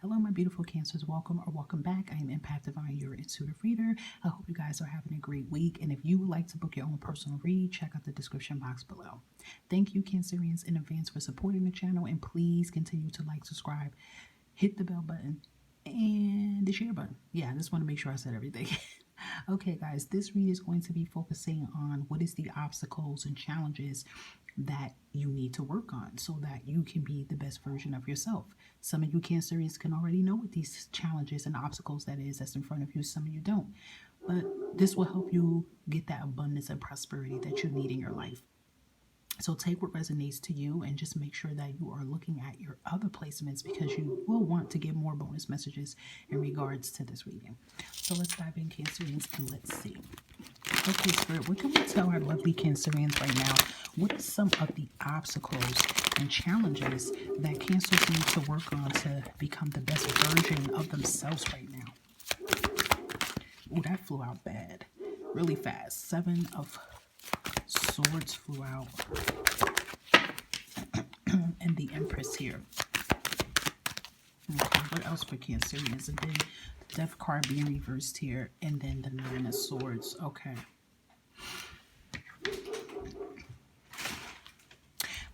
Hello, my beautiful Cancers. Welcome or welcome back. I am Empath Divine, your intuitive reader. I hope you guys are having a great week. And if you would like to book your own personal read, check out the description box below. Thank you, Cancerians, in advance for supporting the channel. And please continue to like, subscribe, hit the bell button, and the share button. Yeah, I just want to make sure I said everything. Okay, guys, this read is going to be focusing on what is the obstacles and challenges that you need to work on so that you can be the best version of yourself. Some of you Cancerians can already know what these challenges and obstacles that's in front of you. Some of you don't. But this will help you get that abundance and prosperity that you need in your life. So take what resonates to you and just make sure that you are looking at your other placements because you will want to get more bonus messages in regards to this reading. So let's dive in, Cancerians, and let's see. Okay, Spirit, what can we tell our lovely Cancerians right now? What are some of the obstacles and challenges that Cancers need to work on to become the best version of themselves right now? Oh, that flew out bad. Really fast. 7 of Swords flew out. And the Empress here. Okay, what else for Cancerians? And then the Death card being reversed here. And then the 9 of Swords. Okay.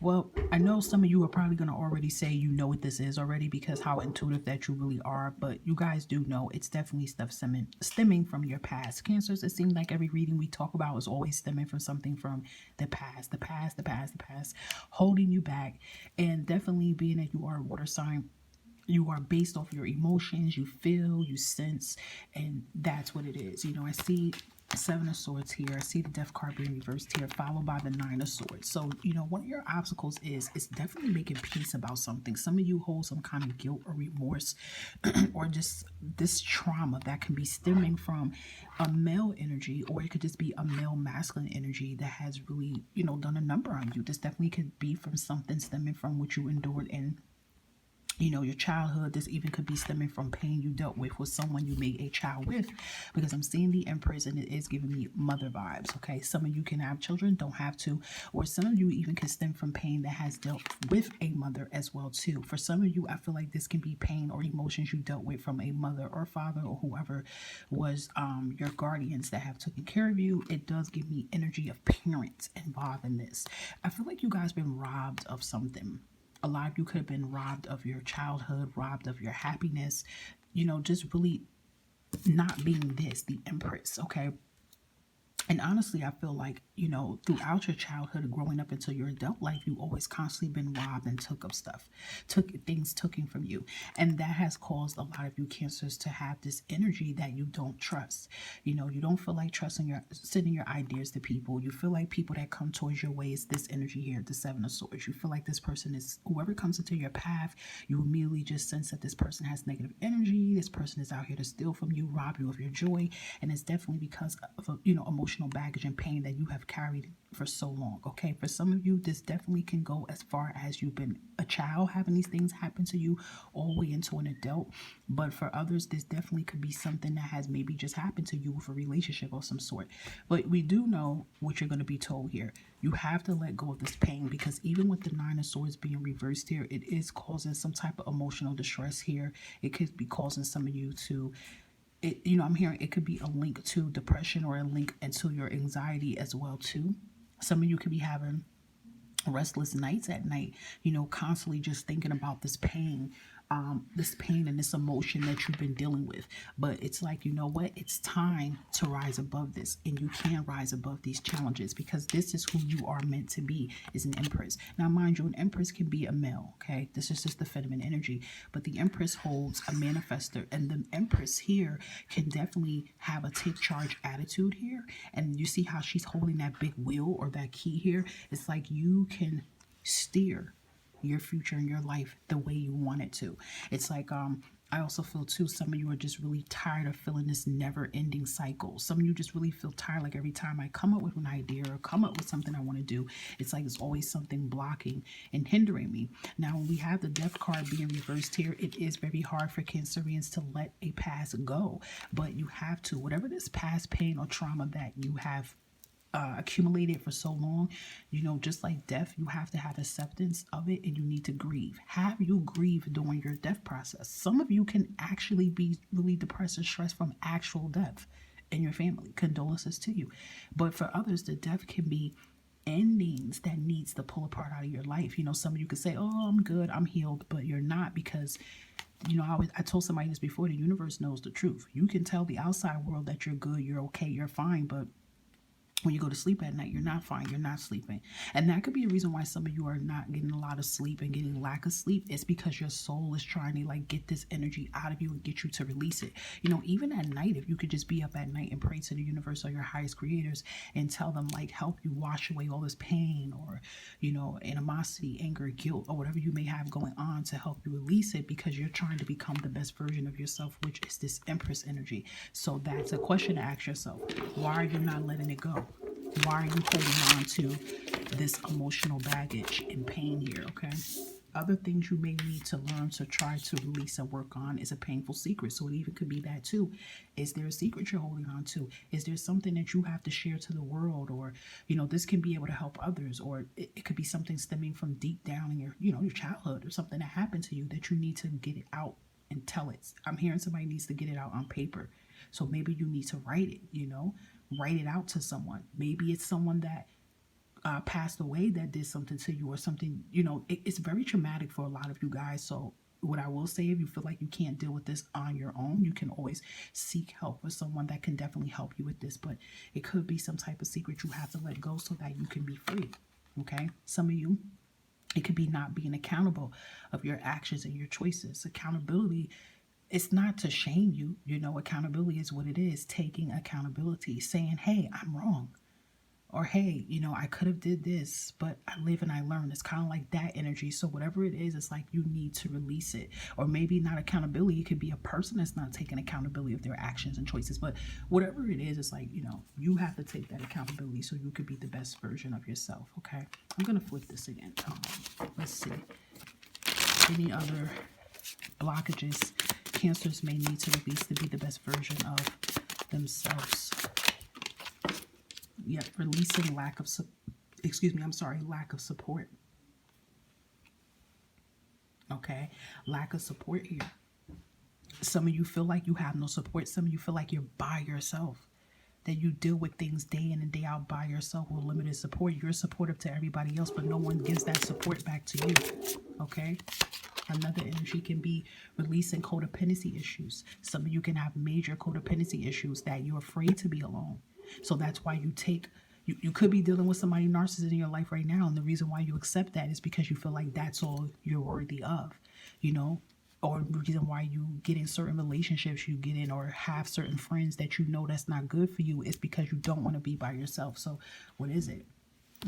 Well, I know some of you are probably going to already say you know what this is already because how intuitive that you really are. But you guys do know it's definitely stuff stemming from your past. Cancers, it seems like every reading we talk about is always stemming from something from the past, holding you back. And definitely being that you are a water sign, you are based off your emotions, you feel, you sense, and that's what it is. You know, I see 7 of Swords here. I see the Death card being reversed here, followed by the 9 of Swords. So, you know, one of your obstacles is it's definitely making peace about something. Some of you hold some kind of guilt or remorse or just this trauma that can be stemming from a male energy, or it could just be a male masculine energy that has really, you know, done a number on you. This definitely could be from something stemming from what you endured in, you know, your childhood. This even could be stemming from pain you dealt with someone you made a child with, because I'm seeing the Empress and it is giving me mother vibes. Okay, some of you can have children, don't have to, or some of you even can stem from pain that has dealt with a mother as well too. For some of you, I feel like this can be pain or emotions you dealt with from a mother or father or whoever was your guardians that have taken care of you. It does give me energy of parents involved in this. I feel like you guys been robbed of something. A lot of you could have been robbed of your childhood, robbed of your happiness, you know, just really not being this, the Empress, okay? And honestly, I feel like, you know, throughout your childhood, growing up into your adult life, you've always constantly been robbed and took of stuff, took things taken from you. And that has caused a lot of you Cancers to have this energy that you don't trust. You know, you don't feel like sending your ideas to people. You feel like people that come towards your way is this energy here, the 7 of Swords. You feel like this person is, whoever comes into your path, you immediately just sense that this person has negative energy. This person is out here to steal from you, rob you of your joy. And it's definitely because of, you know, emotional baggage and pain that you have carried for so long. Okay, for some of you, this definitely can go as far as you've been a child having these things happen to you all the way into an adult. But for others, this definitely could be something that has maybe just happened to you with a relationship of some sort. But we do know what you're going to be told here. You have to let go of this pain, because even with the 9 of Swords being reversed here, it is causing some type of emotional distress here. It could be causing some of you to, you know, I'm hearing it could be a link to depression or a link into your anxiety as well too. Some of you could be having restless nights at night, you know, constantly just thinking about this pain and this emotion that you've been dealing with. But it's like, you know what? It's time to rise above this, and you can rise above these challenges, because this is who you are meant to be, is an Empress. Now, mind you, an Empress can be a male, okay? This is just the feminine energy, but the Empress holds a manifester, and the Empress here can definitely have a take charge attitude here. And you see how she's holding that big wheel or that key here? It's like you can steer your future and your life the way you want it to. It's like I also feel too, some of you are just really tired of feeling this never-ending cycle. Some of you just really feel tired, like every time I come up with an idea or come up with something I want to do, it's like there's always something blocking and hindering me. Now, when we have the Death card being reversed here, it is very hard for Cancerians to let a past go. But you have to, whatever this past pain or trauma that you have accumulated for so long. Just like death, you have to have acceptance of it, and you need to grieve. Have you grieve during your death process? Some of you can actually be really depressed and stressed from actual death in your family. Condolences to you. But for others, the death can be endings that needs to pull apart out of your life. Some of you could say, oh, I'm good, I'm healed, but you're not, because I told somebody this before, the universe knows the truth. You can tell the outside world that you're good, you're okay, you're fine, but when you go to sleep at night, you're not fine, you're not sleeping. And that could be a reason why some of you are not getting a lot of sleep and getting lack of sleep. It's because your soul is trying to get this energy out of you and get you to release it. Even at night, if you could just be up at night and pray to the universe or your highest creators and tell them, help you wash away all this pain or, animosity, anger, guilt, or whatever you may have going on, to help you release it, because you're trying to become the best version of yourself, which is this Empress energy. So that's a question to ask yourself. Why are you not letting it go? Why are you holding on to this emotional baggage and pain here, okay? Other things you may need to learn to try to release and work on is a painful secret. So it even could be that too. Is there a secret you're holding on to? Is there something that you have to share to the world? Or, this can be able to help others. Or it could be something stemming from deep down in your childhood, or something that happened to you that you need to get it out and tell it. I'm hearing somebody needs to get it out on paper. So maybe you need to write it, write it out to someone. Maybe it's someone that passed away that did something to you, or something, it's very traumatic for a lot of you guys. So what I will say, if you feel like you can't deal with this on your own, you can always seek help with someone that can definitely help you with this. But it could be some type of secret you have to let go so that you can be free. Okay. Some of you, it could be not being accountable of your actions and your choices. Accountability, it's not to shame you. Accountability is what it is. Taking accountability, saying, hey, I'm wrong. Or, hey, I could have did this, but I live and I learn. It's kind of like that energy. So whatever it is, it's like you need to release it. Or maybe not accountability. It could be a person that's not taking accountability of their actions and choices. But whatever it is, it's like, you have to take that accountability so you could be the best version of yourself. Okay. I'm going to flip this again. Let's see. Any other blockages Cancers may need to release to be the best version of themselves. Yep, releasing lack of support. Okay, lack of support here. Some of you feel like you have no support. Some of you feel like you're by yourself, that you deal with things day in and day out by yourself with limited support. You're supportive to everybody else, but no one gives that support back to you. Okay. Another energy can be releasing codependency issues. Some of you can have major codependency issues that you're afraid to be alone. So that's why you could be dealing with somebody narcissist in your life right now. And the reason why you accept that is because you feel like that's all you're worthy of, or the reason why you get in certain relationships you get in, or have certain friends that that's not good for you, is because you don't want to be by yourself. So what is it?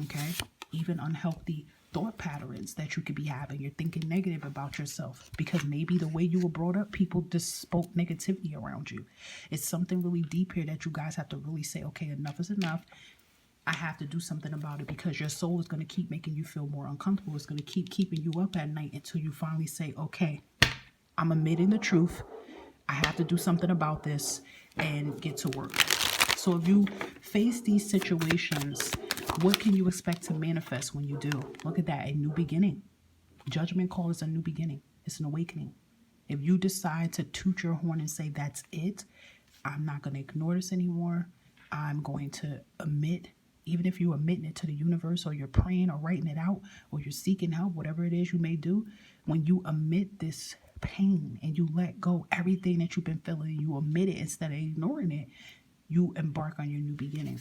Okay. Even unhealthy thought patterns that you could be having. You're thinking negative about yourself because maybe the way you were brought up, people just spoke negativity around you. It's something really deep here that you guys have to really say, okay, enough is enough. I have to do something about it, because your soul is going to keep making you feel more uncomfortable. It's going to keep keeping you up at night until you finally say, okay, I'm admitting the truth. I have to do something about this and get to work. So if you face these situations, what can you expect to manifest when you do? Look at that, a new beginning. Judgment call is a new beginning. It's an awakening. If you decide to toot your horn and say, that's it, I'm not going to ignore this anymore. I'm going to admit, even if you're admitting it to the universe, or you're praying or writing it out, or you're seeking help, whatever it is you may do, when you admit this pain and you let go everything that you've been feeling, you admit it instead of ignoring it, you embark on your new beginning.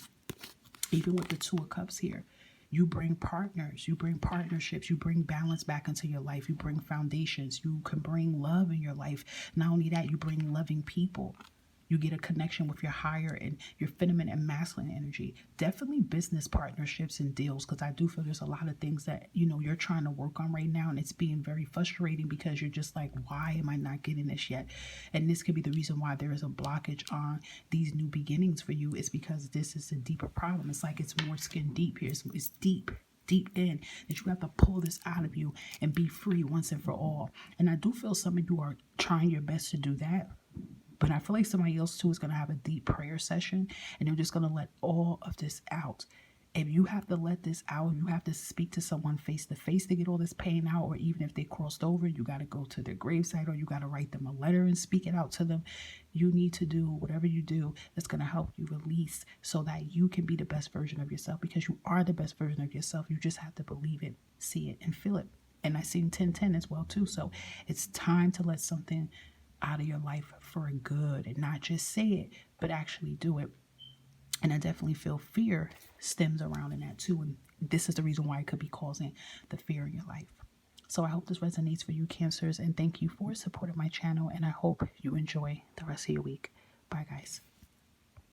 Even with the Two of Cups here, you bring partners, you bring partnerships, you bring balance back into your life, you bring foundations, you can bring love in your life. Not only that, you bring loving people. You get a connection with your higher and your feminine and masculine energy. Definitely business partnerships and deals, because I do feel there's a lot of things that, you're trying to work on right now, and it's being very frustrating because you're just like, why am I not getting this yet? And this could be the reason why there is a blockage on these new beginnings for you. It's because this is a deeper problem. It's like it's more skin deep here. It's deep in, that you have to pull this out of you and be free once and for all. And I do feel some of you are trying your best to do that. But I feel like somebody else too is going to have a deep prayer session and they're just going to let all of this out. If you have to let this out, you have to speak to someone face to face to get all this pain out, or even if they crossed over, you got to go to their gravesite or you got to write them a letter and speak it out to them. You need to do whatever you do that's going to help you release so that you can be the best version of yourself, because you are the best version of yourself. You just have to believe it, see it, and feel it. And I seen 1010 as well too. So it's time to let something out of your life for good and not just say it, but actually do it. And I definitely feel fear stems around in that too. And this is the reason why it could be causing the fear in your life. So I hope this resonates for you, Cancers, and thank you for supporting my channel. And I hope you enjoy the rest of your week. Bye, guys.